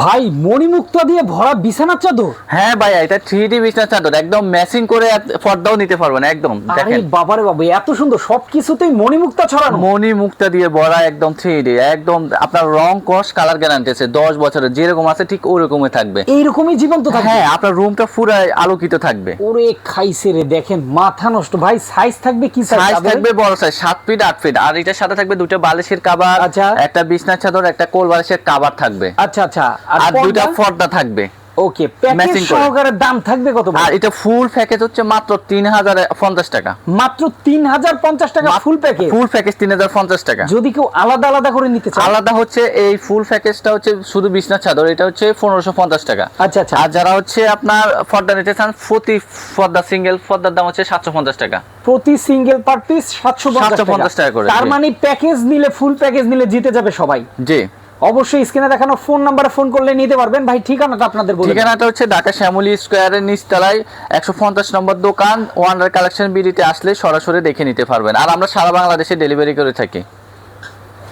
ভাই মণিমুক্তা দিয়ে ভরা বিছানার চাদর? হ্যাঁ ভাই, এটা 3D বিছানার চাদর, একদম ম্যাচিং করে পর্দাও নিতে পারবেন একদম। আরে দেখেন বাবারে বাবা, এত সুন্দর, সবকিছুতেই মণিমুক্তা ছড়ানো। মণিমুক্তা দিয়ে ভরা, একদম 3D, একদম আপনার রং কস কালার গ্যারান্টি আছে 10 বছরের, যেরকম আছে ঠিক ওরকমই থাকবে। এইরকমই জীবন্ত থাকবে? হ্যাঁ, আপনার রুমটা পুরো আলোকিত থাকবে। ওরে খাইছে রে, দেখেন মাথা নষ্ট। ভাই সাইজ থাকবে কি সাইজ থাকবে বড় সাইজ 7 ফিট 8 ফিট, আর এটার সাথে থাকবে দুটো বালিশের কভার, আচ্ছা। একটা বিছনার চাদর, একটা কোল বালিশের কভার থাকবে। আচ্ছা আচ্ছা। আর দুটো পর্দা থাকবে। ওকে, প্যাকেজ Matching করে। সহকারে দাম থাকবে কত? আর এটা ফুল প্যাকেজ হচ্ছে মাত্র 3050 টাকা। মাত্র 3050 টাকা ফুল প্যাকেজ? ফুল প্যাকেজ 3050 টাকা। যদি কেউ আলাদা আলাদা করে নিতে চায়? আলাদা হচ্ছে এই ফুল প্যাকেজটা হচ্ছে শুধু বিছনার চাদর, এটা হচ্ছে 1550 টাকা। আচ্ছা আচ্ছা। আর যারা হচ্ছে আপনার পর্দা নিতে চান, প্রতি পর্দা সিঙ্গেল পর্দার দাম হচ্ছে 750 টাকা। প্রতি সিঙ্গেল পার পিস 750 টাকা করে। তার মানে প্যাকেজ নিলে, ফুল প্যাকেজ নিলে জিতে যাবে সবাই। জি, অবশ্যই স্ক্রিনে দেখানো ফোন নাম্বারে ফোন করলে নিতে পারবেন। ভাই ঠিকানাটা আপনাদের বলুন। ঠিকানাটা হচ্ছে ঢাকা শ্যামলী স্কয়ারের নিচতলায় 150 নম্বর দোকান, ওয়ান্ডার কালেকশন বিডিতে আসলে সরাসরি দেখে নিতে পারবেন। আর আমরা সারা বাংলাদেশে ডেলিভারি করে থাকি।